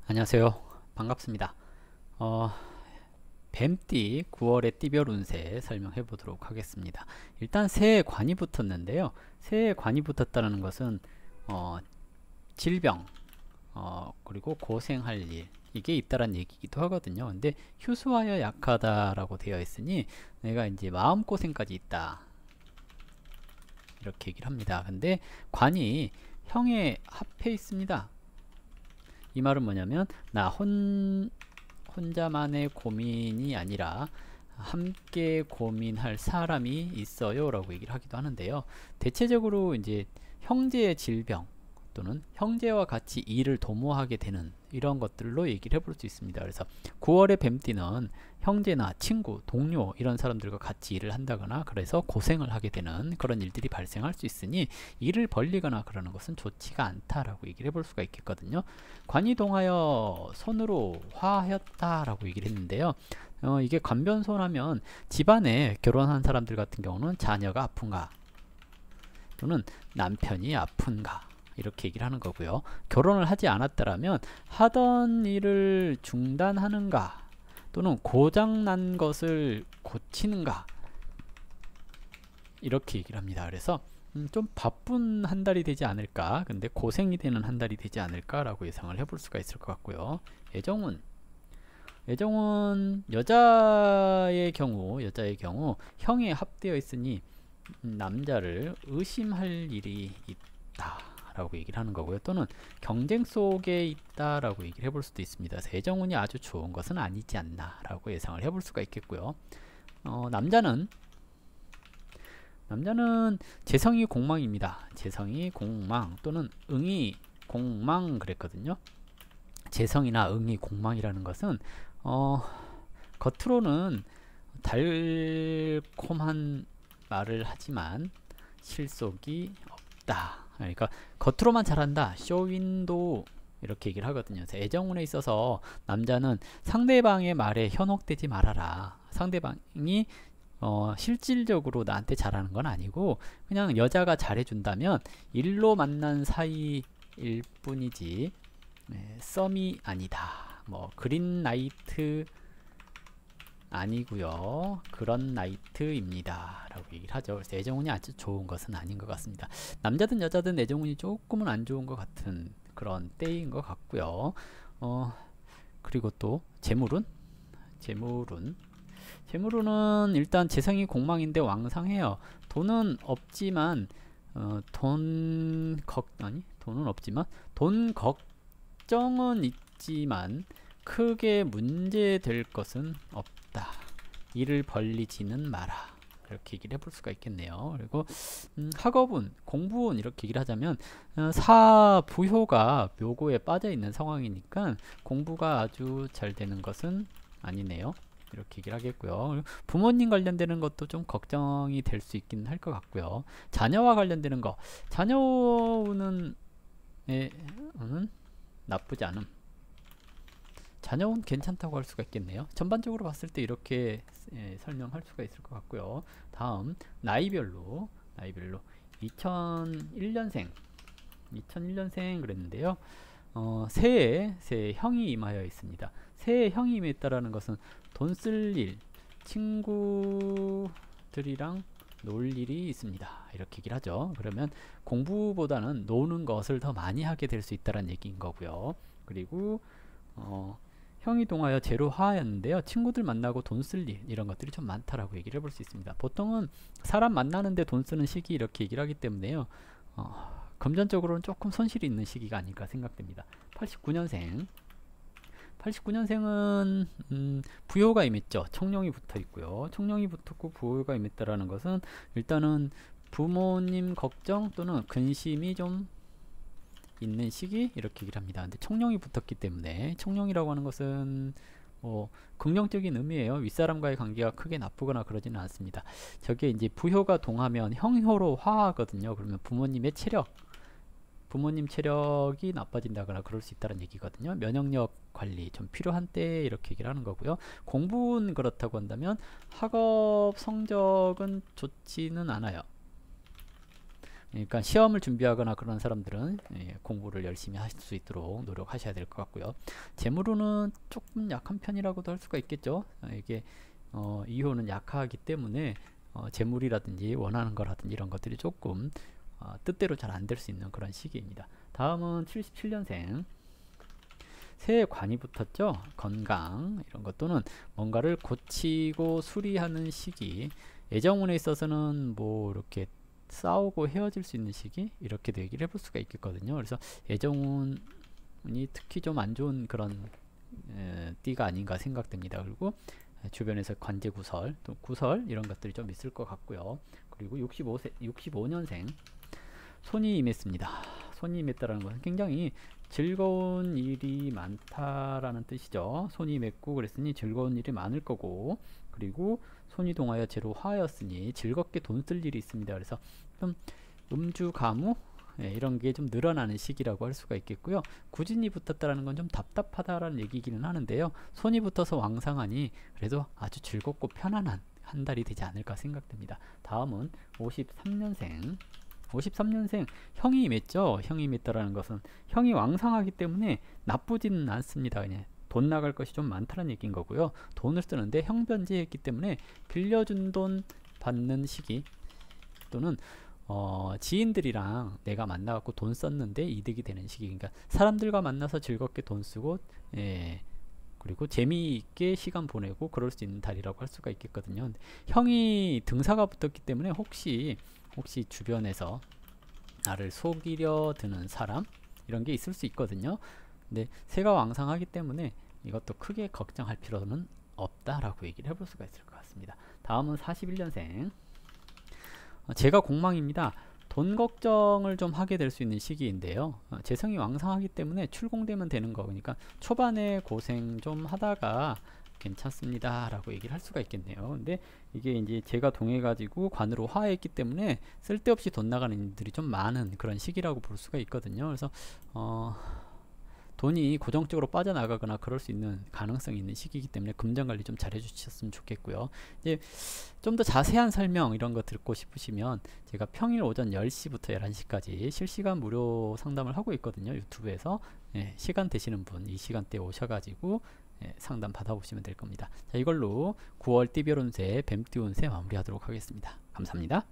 안녕하세요. 반갑습니다. 어, 뱀띠 9월의 띠별 운세 설명해 보도록 하겠습니다. 일단 새해 관이 붙었는데요. 새해 관이 붙었다는 것은 질병, 그리고 고생할 일, 이게 있다란 얘기기도 하거든요. 근데 휴수하여 약하다라고 되어 있으니 내가 이제 마음고생까지 있다, 이렇게 얘기를 합니다. 근데 관이 형에 합해 있습니다. 이 말은 뭐냐면 혼자만의 고민이 아니라 함께 고민할 사람이 있어요 라고 얘기를 하기도 하는데요. 대체적으로 이제 형제의 질병 또는 형제와 같이 일을 도모하게 되는 이런 것들로 얘기를 해볼 수 있습니다. 그래서 9월의 뱀띠는 형제나 친구, 동료 이런 사람들과 같이 일을 한다거나 그래서 고생을 하게 되는 그런 일들이 발생할 수 있으니 일을 벌리거나 그러는 것은 좋지가 않다라고 얘기를 해볼 수가 있겠거든요. 관이 동하여 손으로 화하였다라고 얘기를 했는데요. 이게 관변손하면 집안에 결혼한 사람들 같은 경우는 자녀가 아픈가 또는 남편이 아픈가 이렇게 얘기를 하는 거고요. 결혼을 하지 않았더라면 하던 일을 중단하는가 또는 고장난 것을 고치는가 이렇게 얘기를 합니다. 그래서 좀 바쁜 한 달이 되지 않을까, 근데 고생이 되는 한 달이 되지 않을까 라고 예상을 해볼 수가 있을 것 같고요. 애정운 여자의 경우 형에 합되어 있으니 남자를 의심할 일이 있다 라고 얘기를 하는 거고요. 또는 경쟁 속에 있다 라고 얘기를 해볼 수도 있습니다. 그래서 애정운이 아주 좋은 것은 아니지 않나 라고 예상을 해볼 수가 있겠고요. 남자는 재성이 공망입니다. 재성이 공망 또는 응이 공망 그랬거든요. 재성이나 응이 공망이라는 것은 겉으로는 달콤한 말을 하지만 실속이 없다. 그러니까 겉으로만 잘한다, 쇼윈도 이렇게 얘기를 하거든요. 그래서 애정운에 있어서 남자는 상대방의 말에 현혹되지 말아라. 상대방이 실질적으로 나한테 잘하는 건 아니고 그냥 여자가 잘해준다면 일로 만난 사이일 뿐이지 썸이 아니다. 뭐 그린라이트 아니고요, 그런 나이트입니다 라고 얘기를 하죠. 그래서 애정운이 아주 좋은 것은 아닌 것 같습니다. 남자든 여자든 애정운이 조금은 안 좋은 것 같은 그런 때인 것 같고요. 그리고 또 재물운 일단 재성이 공망인데 왕상해요. 돈은 없지만 돈 걱정은 있지만 크게 문제될 것은 없다. 일을 벌리지는 마라. 이렇게 얘기를 해볼 수가 있겠네요. 그리고 학업운, 공부운 이렇게 얘기를 하자면 사부효가 묘고에 빠져 있는 상황이니까 공부가 아주 잘 되는 것은 아니네요. 이렇게 얘기를 하겠고요. 부모님 관련되는 것도 좀 걱정이 될 수 있긴 할 것 같고요. 자녀와 관련되는 거, 자녀운은 나쁘지 않음. 자녀운 괜찮다고 할 수가 있겠네요. 전반적으로 봤을 때 이렇게 설명할 수가 있을 것 같고요. 다음 나이별로 2001년생 그랬는데요. 새해 형이 임하여 있습니다. 새해 형이 임했다라는 것은 돈 쓸 일, 친구들이랑 놀 일이 있습니다. 이렇게 얘기를 하죠. 그러면 공부보다는 노는 것을 더 많이 하게 될 수 있다는 얘기인 거고요. 그리고 형이 동하여 제로 화하였는데요. 친구들 만나고 돈 쓸 일 이런 것들이 좀 많다라고 얘기를 해볼 수 있습니다. 보통은 사람 만나는데 돈 쓰는 시기 이렇게 얘기를 하기 때문에요. 금전적으로는 조금 손실이 있는 시기가 아닐까 생각됩니다. 89년생은 부효가 임했죠. 청룡이 붙어 있고요. 청룡이 붙었고 부효가 임했다라는 것은 일단은 부모님 걱정 또는 근심이 좀 있는 시기 이렇게 얘기를 합니다. 근데 청룡이 붙었기 때문에 청룡이라고 하는 것은 긍정적인 의미예요. 윗사람과의 관계가 크게 나쁘거나 그러지는 않습니다. 저게 이제 부효가 동하면 형효로 화하거든요. 그러면 부모님 체력이 나빠진다거나 그럴 수 있다는 얘기거든요. 면역력 관리 좀 필요한 때 이렇게 얘기를 하는 거고요. 공부는 그렇다고 한다면 학업 성적은 좋지는 않아요. 그러니까 시험을 준비하거나 그런 사람들은 공부를 열심히 하실 수 있도록 노력하셔야 될 것 같고요. 재물운은 조금 약한 편이라고도 할 수가 있겠죠. 이게 이호는 약하기 때문에 재물이라든지 원하는 거라든지 이런 것들이 조금 뜻대로 잘 안 될 수 있는 그런 시기입니다. 다음은 77년생. 새해 관이 붙었죠. 건강 이런 것 또는 뭔가를 고치고 수리하는 시기. 애정운에 있어서는 뭐 이렇게 싸우고 헤어질 수 있는 시기 이렇게도 얘기를 해볼 수가 있겠거든요. 그래서 애정운이 특히 좀 안 좋은 그런 띠가 아닌가 생각됩니다. 그리고 주변에서 관제구설 또 구설 이런 것들이 좀 있을 것 같고요. 그리고 65년생 손이 임했습니다. 손이 임했다라는 것은 굉장히 즐거운 일이 많다라는 뜻이죠. 손이 임했고 그랬으니 즐거운 일이 많을 거고, 그리고 손이 동하여 제로 화였으니 즐겁게 돈 쓸 일이 있습니다. 그래서 좀 음주 가무 이런 게 좀 늘어나는 시기라고 할 수가 있겠고요. 구진이 붙었다라는 건 좀 답답하다라는 얘기기는 하는데요. 손이 붙어서 왕상하니 그래도 아주 즐겁고 편안한 한 달이 되지 않을까 생각됩니다. 다음은 53년생. 53년생 형이 임했죠. 형이 임했다라는 것은 형이 왕상하기 때문에 나쁘지는 않습니다. 그냥 돈 나갈 것이 좀 많다는 얘기인 거고요. 돈을 쓰는데 형변제했기 때문에 빌려준 돈 받는 시기, 또는 지인들이랑 내가 만나갖고 돈 썼는데 이득이 되는 시기. 그러니까 사람들과 만나서 즐겁게 돈 쓰고 그리고 재미있게 시간 보내고 그럴 수 있는 달이라고 할 수가 있겠거든요. 형이 등사가 붙었기 때문에 혹시 주변에서 나를 속이려 드는 사람 이런 게 있을 수 있거든요. 근데 새가 왕상하기 때문에 이것도 크게 걱정할 필요는 없다라고 얘기를 해볼 수가 있을 것 같습니다. 다음은 41년생. 제가 공망입니다. 돈 걱정을 좀 하게 될 수 있는 시기인데요. 재성이 왕상하기 때문에 출공되면 되는 거니까 초반에 고생 좀 하다가 괜찮습니다 라고 얘기를 할 수가 있겠네요. 근데 이게 이제 제가 동해 가지고 관으로 화했기 때문에 쓸데없이 돈 나가는 일들이 좀 많은 그런 시기라고 볼 수가 있거든요. 그래서 돈이 고정적으로 빠져나가거나 그럴 수 있는 가능성이 있는 시기이기 때문에 금전관리 좀 잘 해주셨으면 좋겠고요. 이제 좀 더 자세한 설명 이런 거 듣고 싶으시면 제가 평일 오전 10시부터 11시까지 실시간 무료 상담을 하고 있거든요. 유튜브에서 시간 되시는 분 이 시간대에 오셔가지고 상담 받아보시면 될 겁니다. 자, 이걸로 9월 띠별 운세, 뱀띠 운세 마무리하도록 하겠습니다. 감사합니다.